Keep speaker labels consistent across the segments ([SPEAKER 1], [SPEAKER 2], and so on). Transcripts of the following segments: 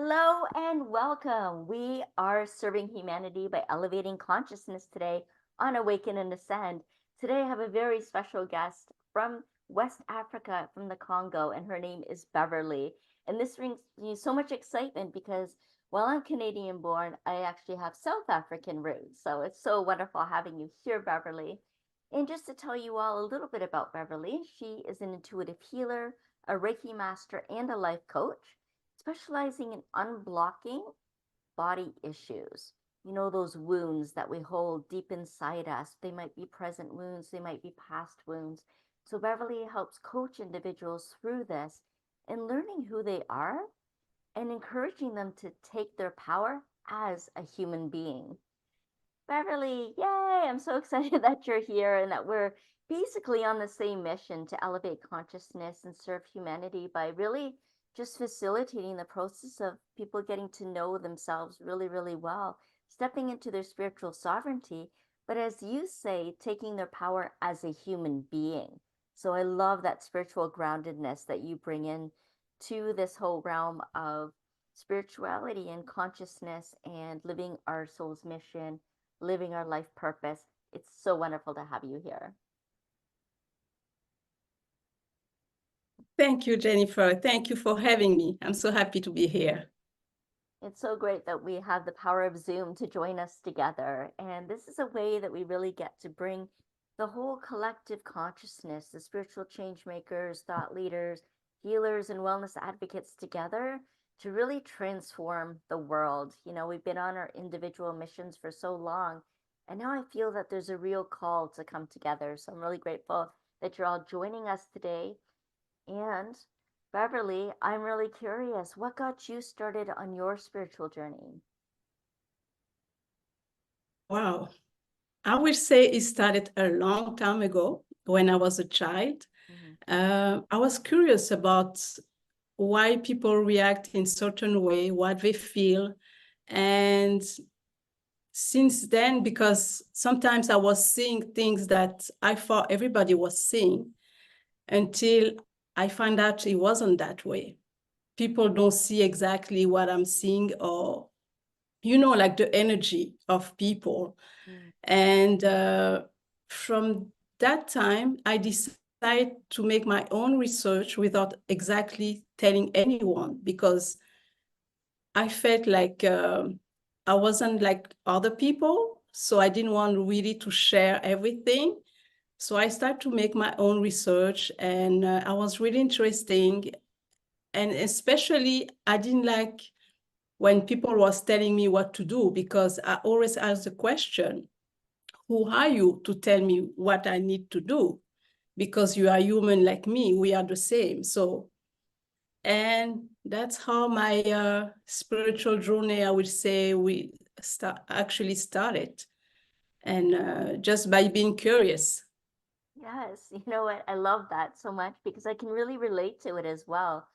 [SPEAKER 1] Hello and welcome. We are serving humanity by elevating consciousness today on Awaken and Ascend. Today I have a very special guest from West Africa, from the Congo, and her name is Beverley. And this brings me so much excitement because while I'm Canadian born, I actually have South African roots. So it's so wonderful having you here, Beverley. And just to tell you all a little bit about Beverley, she is an intuitive healer, a Reiki master, and a life coach specializing in unblocking body issues. You know, those wounds that we hold deep inside us. They might be present wounds, they might be past wounds. So Beverley helps coach individuals through this and learning who they are and encouraging them to take their power as a human being. Beverley, yay! I'm so excited that you're here and that we're basically on the same mission to elevate consciousness and serve humanity by really just facilitating the process of people getting to know themselves really, really well, stepping into their spiritual sovereignty, but as you say, taking their power as a human being. So I love that spiritual groundedness that you bring in to this whole realm of spirituality and consciousness and living our soul's mission, living our life purpose. It's so wonderful to have you here.
[SPEAKER 2] Thank you, Jennifer. Thank you for having me. I'm so happy to be here.
[SPEAKER 1] It's so great that we have the power of Zoom to join us together. And this is a way that we really get to bring the whole collective consciousness, the spiritual change makers, thought leaders, healers, and wellness advocates together to really transform the world. You know, we've been on our individual missions for so long, and now I feel that there's a real call to come together. So I'm really grateful that you're all joining us today. And Beverley, I'm really curious, what got you started on your spiritual journey?
[SPEAKER 2] Wow. I will say it started a long time ago when I was a child. I was curious about why people react in certain way, what they feel. And since then, because sometimes I was seeing things that I thought everybody was seeing until I found out it wasn't that way. People don't see exactly what I'm seeing, or like the energy of people. And from that time, I decided to make my own research without exactly telling anyone, because I felt like I wasn't like other people. So I didn't want really to share everything. So I started to make my own research, and I was really interesting. And especially, I didn't like when people was telling me what to do, because I always ask the question, who are you to tell me what I need to do? Because you are human like me, we are the same. So, and that's how my spiritual journey, I would say, actually started. And just by being curious.
[SPEAKER 1] Yes, you know what? I love that so much because I can really relate to it as well.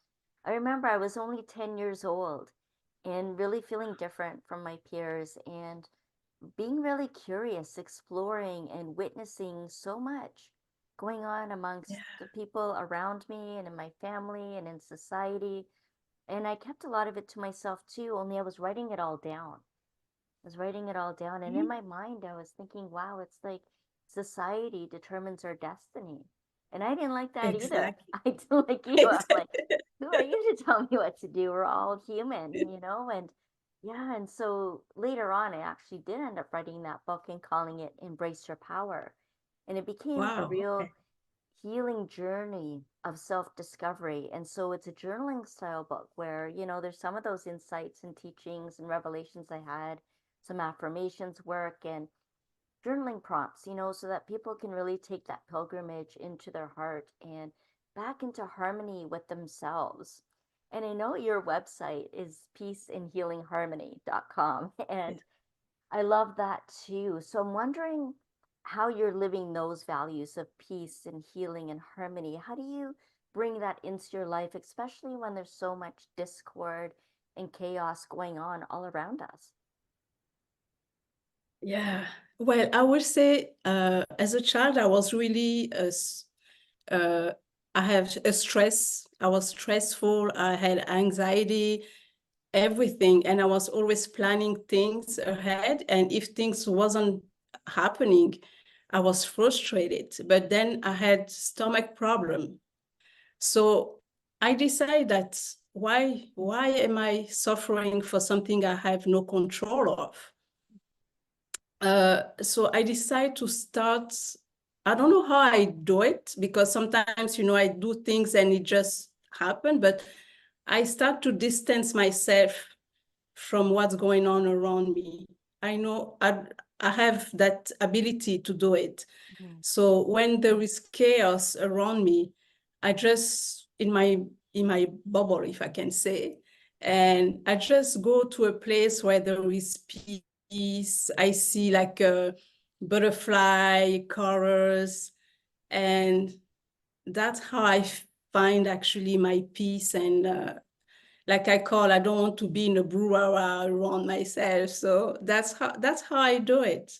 [SPEAKER 1] I remember I was only 10 years old and really feeling different from my peers and being really curious, exploring and witnessing so much going on amongst the people around me and in my family and in society. And I kept a lot of it to myself too, only I was writing it all down. I was writing it all down. And in my mind, I was thinking, wow, it's like society determines our destiny. And I didn't like that either.
[SPEAKER 2] Exactly.
[SPEAKER 1] I didn't like you. I'm like, who are you to tell me what to do? We're all human, you know? And yeah, and so later on, I actually did end up writing that book and calling it Embrace Your Power. And it became a
[SPEAKER 2] Wow.
[SPEAKER 1] real
[SPEAKER 2] Okay.
[SPEAKER 1] healing journey of self-discovery. And so it's a journaling style book where, you know, there's some of those insights and teachings and revelations I had, some affirmations work and journaling prompts, you know, so that people can really take that pilgrimage into their heart and back into harmony with themselves. And I know your website is peaceandhealingharmony.com. And I love that too. So I'm wondering how you're living those values of peace and healing and harmony. How do you bring that into your life, especially when there's so much discord and chaos going on all around us?
[SPEAKER 2] Yeah. Well, I would say as a child, I was really, uh, I have a stress. I was stressful. I had anxiety. everything, and I was always planning things ahead, and if things wasn't happening, I was frustrated. But then I had stomach problem. So I decided that why am I suffering for something I have no control of? So I decided to start. I don't know how I do it, because sometimes, I do things and it just happen, but I start to distance myself from what's going on around me. I know I have that ability to do it.
[SPEAKER 1] Mhm.
[SPEAKER 2] So when there is chaos around me, I just in my bubble, if I can say, and I just go to a place where there is peace. I see like a butterfly colors, and that's how I find actually my peace. And like I don't want to be in a brouhaha around myself. So that's how I do it.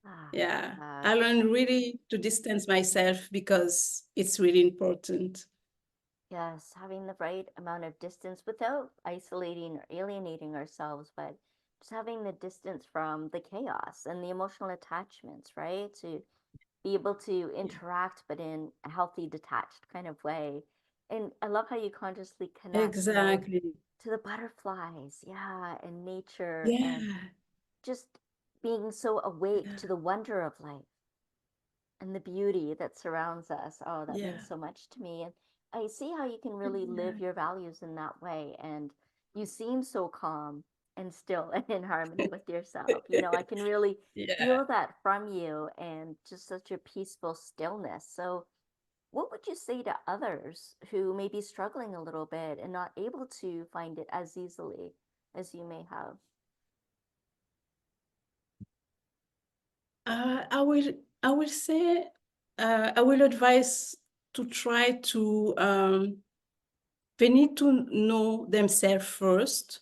[SPEAKER 1] Ah,
[SPEAKER 2] Yeah,
[SPEAKER 1] yeah,
[SPEAKER 2] I learned really to distance myself because it's really important.
[SPEAKER 1] yes, having the right amount of distance without isolating or alienating ourselves, but just having the distance from the chaos and the emotional attachments, right? To be able to
[SPEAKER 2] Yeah,
[SPEAKER 1] interact, but in a healthy, detached kind of way. And I love how you consciously connect,
[SPEAKER 2] exactly.
[SPEAKER 1] to the butterflies, yeah, and nature, and
[SPEAKER 2] Yeah,
[SPEAKER 1] just being so awake
[SPEAKER 2] yeah,
[SPEAKER 1] to the wonder of life and the beauty that surrounds us. Oh, that
[SPEAKER 2] yeah,
[SPEAKER 1] means so much to me. And I see how you can really live
[SPEAKER 2] yeah,
[SPEAKER 1] your values in that way. And you seem so calm and still and in harmony with yourself. I can really
[SPEAKER 2] yeah.
[SPEAKER 1] feel that from you, and just such a peaceful stillness. So, what would you say to others who may be struggling a little bit and not able to find it as easily as you may have?
[SPEAKER 2] I will say, I will advise to try to, they need to know themselves first,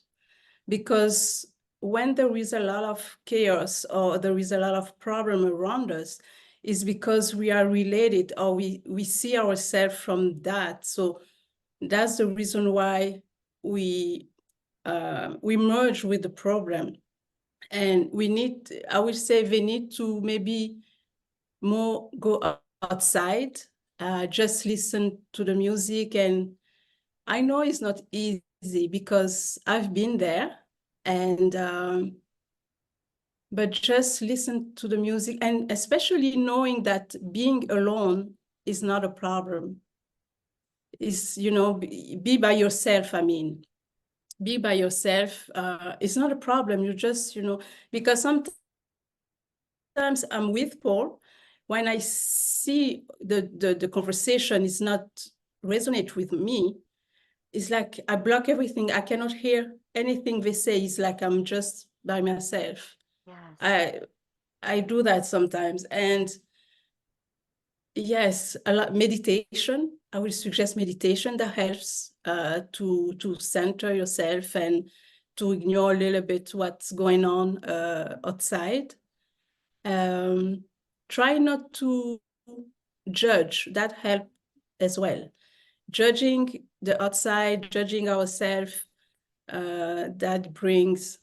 [SPEAKER 2] because when there is a lot of chaos or there is a lot of problem around us, is because we are related, or we see ourselves from that. So that's the reason why we merge with the problem. And I would say they need to maybe more go outside, just listen to the music. And I know it's not easy because I've been there, and but just listen to the music, and especially knowing that being alone is not a problem. Is, be by yourself. I mean, be by yourself. It's not a problem. You just, because sometimes I'm with Paul, when I see the conversation is not resonate with me, it's like I block everything. I cannot hear anything they say. It's like I'm just by myself.
[SPEAKER 1] Yes.
[SPEAKER 2] I do that sometimes. And yes, a lot meditation. I will suggest meditation that helps to center yourself and to ignore a little bit what's going on outside. Um, Try not to judge. That helps as well. Judging the outside, judging ourselves, that brings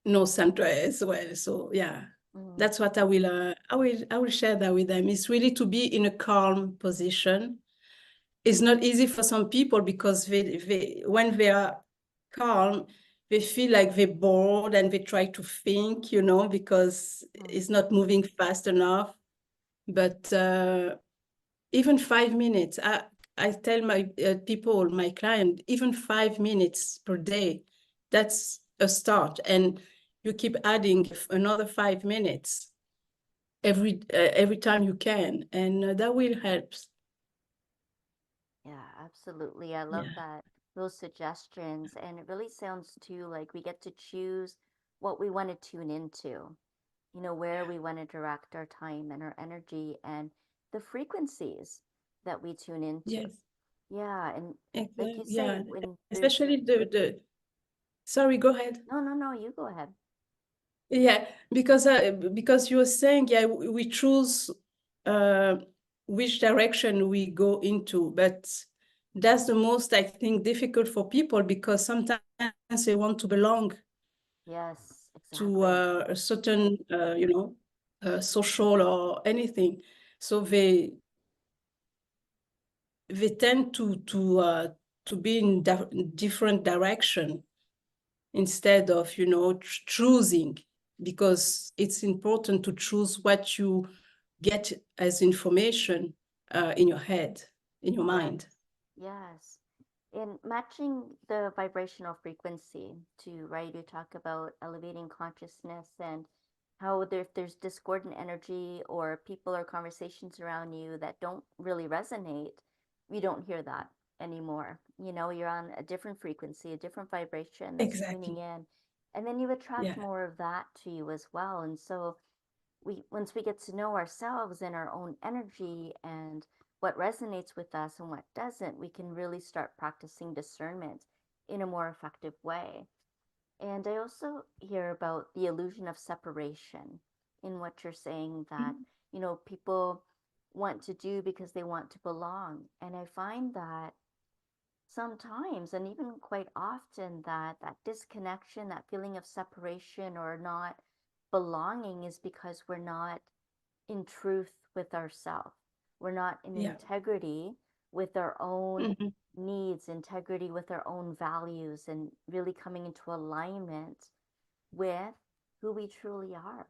[SPEAKER 2] no center as well. So yeah,
[SPEAKER 1] Mm.
[SPEAKER 2] that's what I will share that with them. It's really to be in a calm position. It's not easy for some people because they when they are calm, they feel like they're bored and they try to think, because
[SPEAKER 1] Mm.
[SPEAKER 2] it's not moving fast enough. But even 5 minutes, I tell my people, my client, even 5 minutes per day, that's a start. And you keep adding another 5 minutes every time you can, and that will help.
[SPEAKER 1] Yeah, absolutely. I love
[SPEAKER 2] Yeah.
[SPEAKER 1] that, those suggestions. And it really sounds too like we get to choose what we want to tune into, where we want to direct our time and our energy, and the frequencies that we tune into.
[SPEAKER 2] Yes.
[SPEAKER 1] Yeah. And like
[SPEAKER 2] Exactly.
[SPEAKER 1] you say,
[SPEAKER 2] Yeah.
[SPEAKER 1] when there's
[SPEAKER 2] Especially the sorry, go ahead.
[SPEAKER 1] no, no, no, you go ahead.
[SPEAKER 2] Yeah, because you were saying, yeah, we choose uh which direction we go into, but that's the most, I think, difficult for people, because sometimes they want to belong
[SPEAKER 1] Yes,
[SPEAKER 2] to
[SPEAKER 1] exactly.
[SPEAKER 2] a certain, social or anything. So they tend to be in different direction instead of, choosing, because it's important to choose what you get as information in your head, in your
[SPEAKER 1] Yes,
[SPEAKER 2] mind.
[SPEAKER 1] yes. In matching the vibrational frequency to, right, you talk about elevating consciousness and how there, if there's discordant energy or people or conversations around you that don't really resonate, we don't hear that anymore. You know, you're on a different frequency, a different vibration that's tuning
[SPEAKER 2] Exactly.
[SPEAKER 1] in. And then you attract
[SPEAKER 2] Yeah.
[SPEAKER 1] more of that to you as well. And so we once we get to know ourselves and our own energy and what resonates with us and what doesn't, we can really start practicing discernment in a more effective way. And I also hear about the illusion of separation in what you're saying, that, you know, people want to do because they want to belong. And I find that sometimes, and even quite often, that that disconnection, that feeling of separation or not belonging is because we're not in truth with ourselves. We're not in
[SPEAKER 2] Yeah.
[SPEAKER 1] integrity with our own
[SPEAKER 2] Mhm.
[SPEAKER 1] needs, integrity with our own values, and really coming into alignment with who we truly are,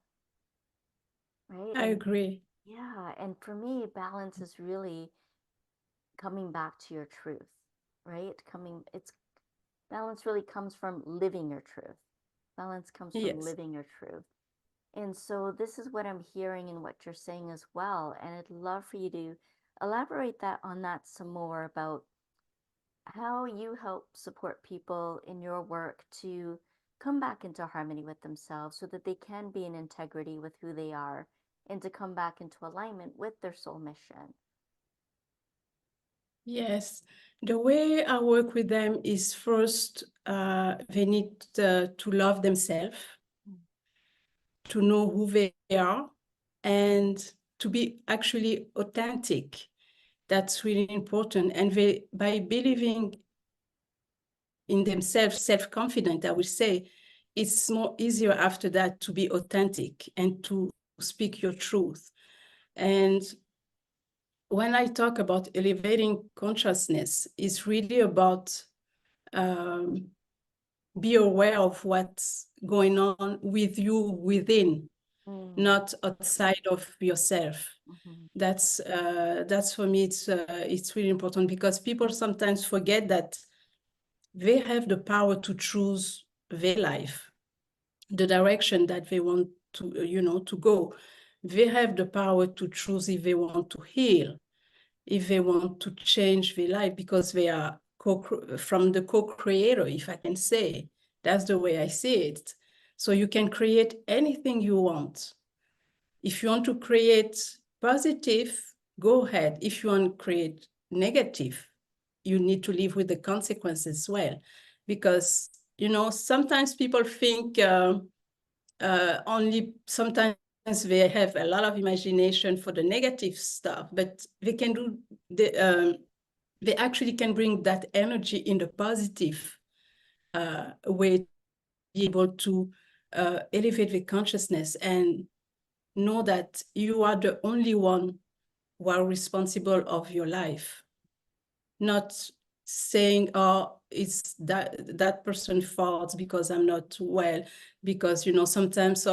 [SPEAKER 1] right?
[SPEAKER 2] I
[SPEAKER 1] And
[SPEAKER 2] agree.
[SPEAKER 1] yeah, and for me, balance is really coming back to your truth, right? It's balance really comes from living your truth. Balance comes from
[SPEAKER 2] Yes.
[SPEAKER 1] living your truth. And so this is what I'm hearing in what you're saying as well. And I'd love for you to elaborate that on that some more about how you help support people in your work to come back into harmony with themselves so that they can be in integrity with who they are and to come back into alignment with their soul mission.
[SPEAKER 2] Yes. The way I work with them is, first, they need to love themselves, to know who they are, and to be actually authentic. That's really important. And they, by believing in themselves, self-confident, I would say, it's more easier after that to be authentic and to speak your truth. And when I talk about elevating consciousness, it's really about um, be aware of what's going on with you within,
[SPEAKER 1] Mm,
[SPEAKER 2] not outside of yourself.
[SPEAKER 1] mhm.
[SPEAKER 2] That's for me. It's really important, because people sometimes forget that they have the power to choose their life, the direction that they want to, to go. They have the power to choose if they want to heal, if they want to change their life, because they are from the co-creator, if I can say. That's the way I see it. So you can create anything you want. If you want to create positive, go ahead. If you want to create negative, you need to live with the consequences as well. Because, sometimes people think only sometimes they have a lot of imagination for the negative stuff, but they can do they actually can bring that energy in the positive way, to be able to elevate the consciousness and know that you are the only one who are responsible of your life, not saying, oh, it's that person's fault because I'm not well, because sometimes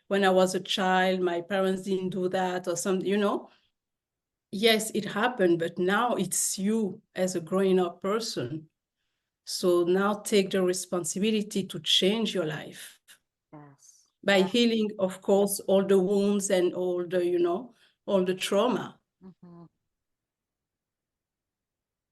[SPEAKER 2] when I was a child, my parents didn't do that, or something. Yes, it happened, but now it's you as a growing up person. So now take the responsibility to change your life
[SPEAKER 1] Yes.
[SPEAKER 2] by
[SPEAKER 1] Yeah.
[SPEAKER 2] healing, of course, all the wounds and all the trauma.
[SPEAKER 1] Hmm.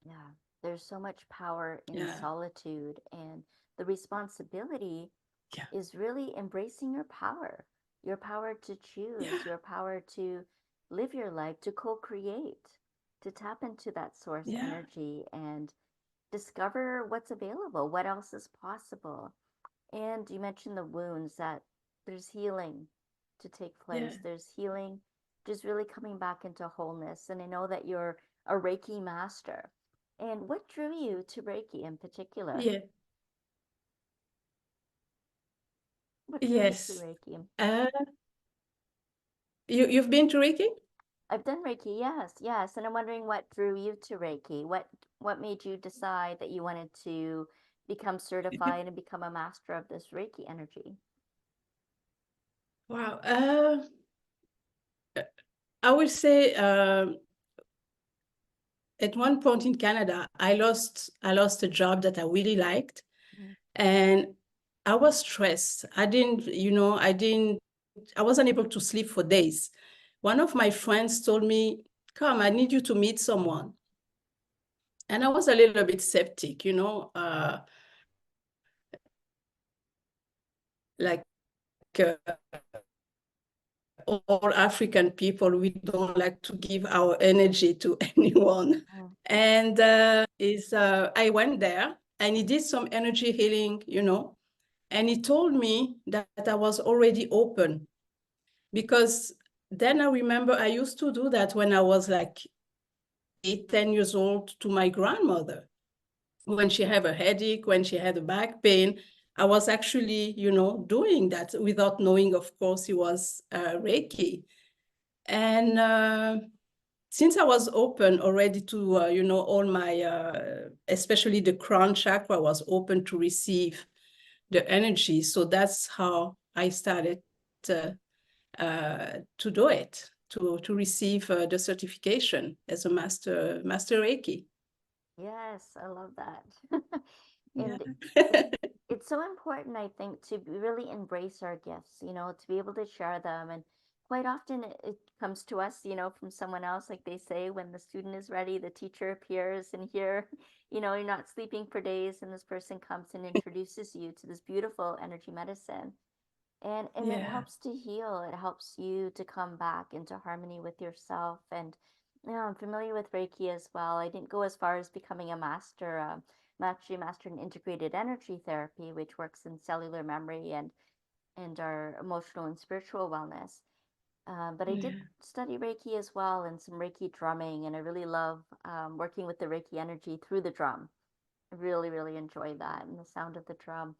[SPEAKER 1] Yeah. There's so much power in
[SPEAKER 2] Yeah,
[SPEAKER 1] solitude, and the responsibility
[SPEAKER 2] yeah,
[SPEAKER 1] is really embracing your power to
[SPEAKER 2] yeah,
[SPEAKER 1] choose, your power to live your life, to co create, to tap into that source
[SPEAKER 2] yeah,
[SPEAKER 1] energy and discover what's available, what else is possible. And you mentioned the wounds, that there's healing to take
[SPEAKER 2] yeah.
[SPEAKER 1] place. There's healing, just really coming back into wholeness. And I know that you're a Reiki master. And what drew you to Reiki in particular?
[SPEAKER 2] Yeah.
[SPEAKER 1] What drew you to
[SPEAKER 2] Yes.
[SPEAKER 1] Reiki?
[SPEAKER 2] Uh, you've been to Reiki?
[SPEAKER 1] I've done Reiki, yes, yes. And I'm wondering what drew you to Reiki? What made you decide that you wanted to become certified and become a master of this Reiki energy?
[SPEAKER 2] Wow. I would say at one point in Canada, I lost a job that I really liked,
[SPEAKER 1] Mm.
[SPEAKER 2] and I was stressed. I wasn't able to sleep for days. One of my friends told me, "Come, I need you to meet someone." And I was a little bit skeptic, like uh, all African people, we don't like to give our energy to anyone.
[SPEAKER 1] Mm.
[SPEAKER 2] And I went there and he did some energy healing, and he told me that I was already open, because then I remember I used to do that when I was like 8, 10 years old to my grandmother. When she had a headache, when she had a back pain, I was actually, doing that without knowing, of course, it was Reiki. And since I was open already to, all my, especially the crown chakra was open to receive the energy. So that's how I started to do it, to receive the certification as a master Reiki.
[SPEAKER 1] Yes, I love that.
[SPEAKER 2] Yeah.
[SPEAKER 1] And it, it's so important, I think, to really embrace our gifts, to be able to share them. And quite often it comes to us, from someone else, like they say, when the student is ready, the teacher appears, and here, you're not sleeping for days, and this person comes and introduces you to this beautiful energy medicine. And it
[SPEAKER 2] Yeah.
[SPEAKER 1] helps to heal. It helps you to come back into harmony with yourself. And I'm familiar with Reiki as well. I didn't go as far as becoming a master. Actually mastered in integrated energy therapy, which works in cellular memory and our emotional and spiritual wellness. But I did
[SPEAKER 2] Yeah.
[SPEAKER 1] study Reiki as well, and some Reiki drumming, and I really love working with the Reiki energy through the drum. I really, really enjoy that and the sound of the drum.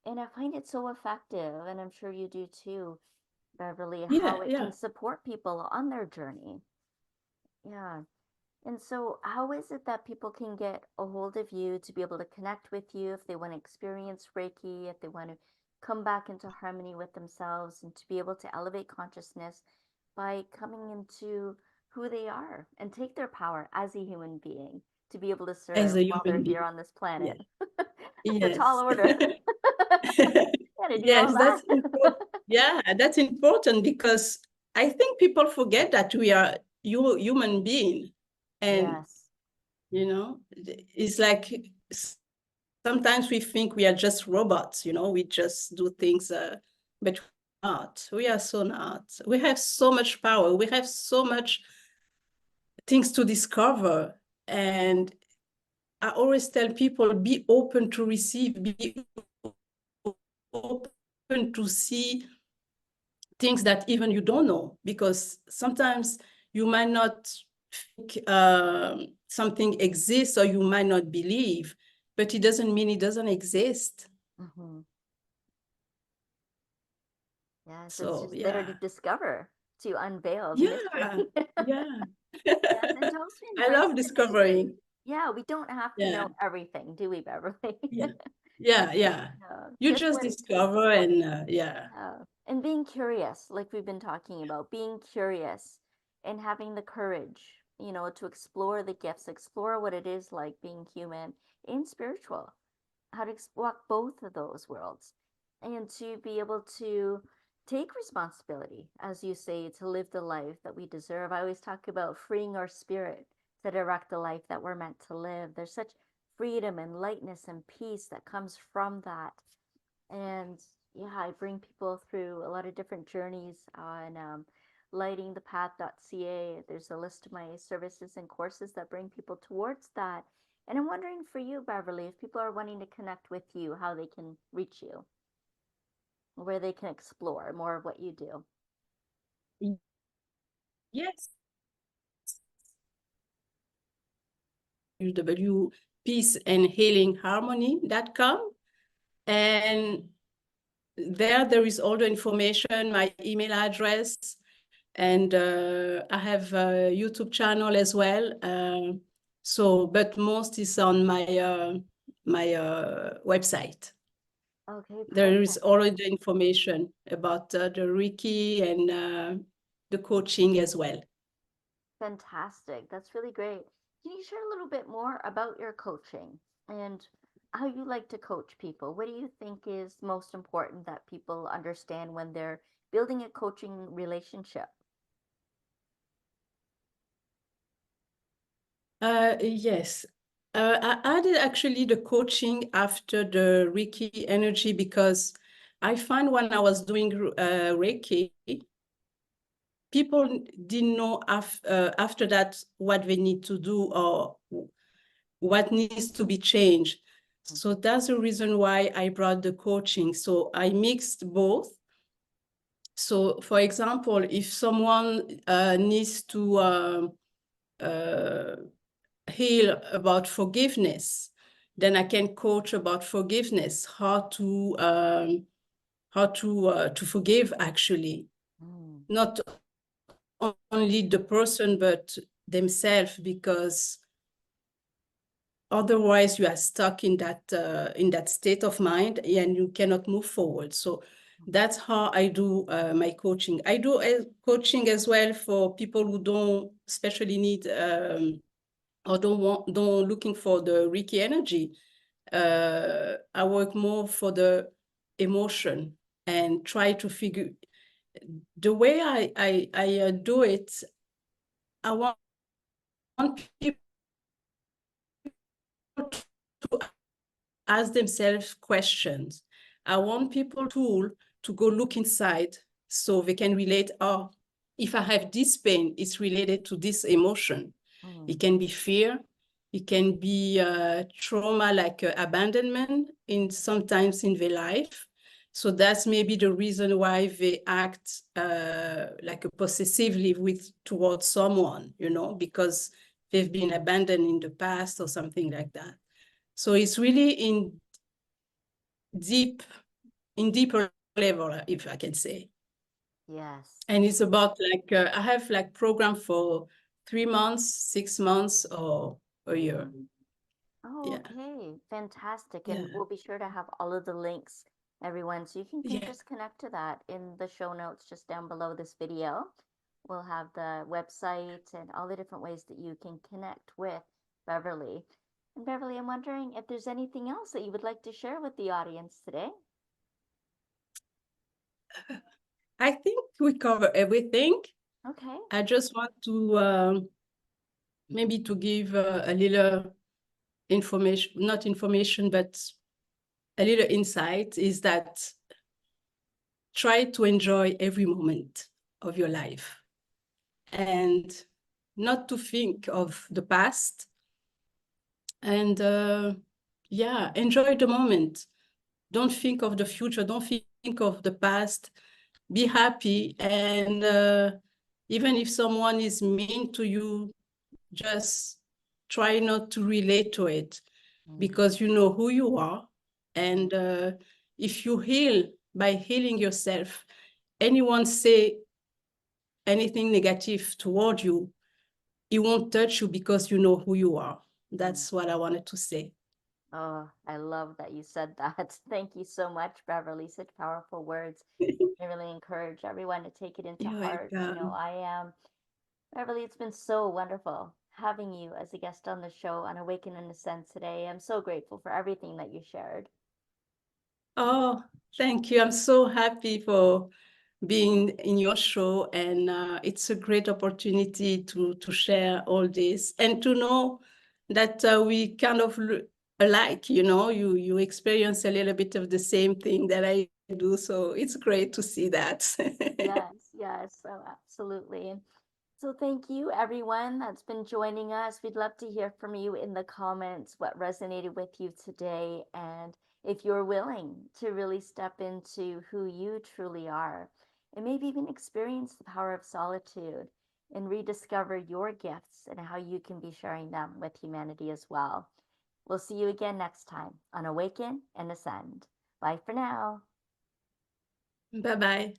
[SPEAKER 1] And I find it so effective, and I'm sure you do too, Beverly, how
[SPEAKER 2] Yeah.
[SPEAKER 1] it
[SPEAKER 2] Yeah.
[SPEAKER 1] can support people on their journey. Yeah. And so, how is it that people can get a hold of you to be able to connect with you if they want to experience Reiki, if they want to come back into harmony with themselves, and to be able to elevate consciousness by coming into who they are and take their power as a human being to be able to
[SPEAKER 2] As
[SPEAKER 1] serve
[SPEAKER 2] a
[SPEAKER 1] while they're
[SPEAKER 2] human
[SPEAKER 1] here
[SPEAKER 2] being.
[SPEAKER 1] on this
[SPEAKER 2] Yeah.
[SPEAKER 1] planet? That's a tall
[SPEAKER 2] Yes.
[SPEAKER 1] order. Gotta do all
[SPEAKER 2] Yes,
[SPEAKER 1] that.
[SPEAKER 2] that's important. Yeah, that's important because I think people forget that we are human being. And,
[SPEAKER 1] Yes.
[SPEAKER 2] it's like sometimes we think we are just robots, we just do things, but we're not. We are so not. We have so much power. We have so much things to discover. And I always tell people, be open to receive, be open to see things that even you don't know, because sometimes you might not think something exists, or you might not believe, but it doesn't mean it doesn't exist.
[SPEAKER 1] Hmm. Yes, it's
[SPEAKER 2] So
[SPEAKER 1] just there to
[SPEAKER 2] yeah,
[SPEAKER 1] discover, to unveil the mystery.
[SPEAKER 2] yeah, yeah.
[SPEAKER 1] Yes, and to also
[SPEAKER 2] I
[SPEAKER 1] embrace
[SPEAKER 2] love
[SPEAKER 1] the mystery.
[SPEAKER 2] discovering.
[SPEAKER 1] Yeah, we don't have to
[SPEAKER 2] Yeah,
[SPEAKER 1] know everything, do we, Beverly?
[SPEAKER 2] yeah, yeah, yeah. You
[SPEAKER 1] Just
[SPEAKER 2] just
[SPEAKER 1] what it takes.
[SPEAKER 2] discover, and yeah,
[SPEAKER 1] And being curious, like we've been talking about, being curious and having the courage, to explore the gifts, explore what it is like being human and spiritual, how to walk both of those worlds, and to be able to take responsibility, as you say, to live the life that we deserve. I always talk about freeing our spirit to direct the life that we're meant to live. There's such freedom and lightness and peace that comes from that. And yeah, I bring people through a lot of different journeys on lightingthepath.ca. There's a list of my services and courses that bring people towards that. And I'm wondering for you, Beverly, if people are wanting to connect with you, how they can reach you, where they can explore more of what you do.
[SPEAKER 2] yes. www.peaceandhealingharmony.com. And there is all the information, my email address, and I have a YouTube channel as well. But most is on my website.
[SPEAKER 1] Okay,
[SPEAKER 2] There is
[SPEAKER 1] perfect.
[SPEAKER 2] already the information about the Reiki and the coaching as well.
[SPEAKER 1] Fantastic. That's really great. Can you share a little bit more about your coaching and how you like to coach people? What do you think is most important that people understand when they're building a coaching relationship?
[SPEAKER 2] Yes. I added actually the coaching after the Reiki energy because I find when I was doing Reiki, people didn't know after that what they need to do or what needs to be changed. So that's the reason why I brought the coaching. So I mixed both. So, for example, if someone needs to heal about forgiveness, then I can coach about forgiveness, how to forgive actually,
[SPEAKER 1] Mm,
[SPEAKER 2] not only the person but themselves, because otherwise you are stuck in that state of mind and you cannot move forward. So that's how I do my coaching. I do coaching as well for people who don't especially need or don't looking for the Reiki energy. I work more for the emotion and try to figure the way I do it. I want people to ask themselves questions. I want people to go look inside so they can relate, oh, if I have this pain, it's related to this emotion.
[SPEAKER 1] mm,
[SPEAKER 2] It can be fear, it can be trauma like abandonment sometimes in their life. So that's maybe the reason why they act like possessively towards someone, because they've been abandoned in the past or something like that. So it's really deep, in deeper level, if I can say.
[SPEAKER 1] yes.
[SPEAKER 2] And it's about like, I have like program for 3 months, 6 months, or a year.
[SPEAKER 1] Oh,
[SPEAKER 2] Yeah,
[SPEAKER 1] okay. Fantastic. And
[SPEAKER 2] yeah,
[SPEAKER 1] we'll be sure to have all of the links, everyone, so you can
[SPEAKER 2] yeah.
[SPEAKER 1] just connect to that in the show notes just down below this video. We'll have the website and all the different ways that you can connect with Beverly. And Beverly, I'm wondering if there's anything else that you would like to share with the audience today.
[SPEAKER 2] I think we cover everything.
[SPEAKER 1] Okay.
[SPEAKER 2] I just want to maybe to give a little information, not information, but a little insight is that try to enjoy every moment of your life and not to think of the past, and yeah, enjoy the moment. Don't think of the future, don't think of the past. Be happy, and even if someone is mean to you, just try not to relate to it,
[SPEAKER 1] Mm,
[SPEAKER 2] because you know who you are. And if you heal by healing yourself, anyone say anything negative toward you, it won't touch you because you know who you are.
[SPEAKER 1] mm.
[SPEAKER 2] That's what I wanted to say.
[SPEAKER 1] Oh, I love that you said that. Thank you so much, Beverly. Such powerful words. I really encourage everyone to take it into
[SPEAKER 2] You're
[SPEAKER 1] heart. You know,
[SPEAKER 2] welcome.
[SPEAKER 1] I am Beverly, it's been so wonderful having you as a guest on the show on Awaken and Ascend today. I'm so grateful for everything that you shared.
[SPEAKER 2] Oh, thank you. I'm so happy for being in your show, and it's a great opportunity to share all this and to know that we kind of alike. You experience a little bit of the same thing that I do, so it's great to see that.
[SPEAKER 1] Yes, yes, so absolutely. So thank you, everyone that's been joining us. We'd love to hear from you in the comments what resonated with you today, and if you're willing to really step into who you truly are, and maybe even experience the power of solitude. and rediscover your gifts and how you can be sharing them with humanity as well. We'll see you again next time on Awaken and Ascend. Bye for now.
[SPEAKER 2] Bye-bye.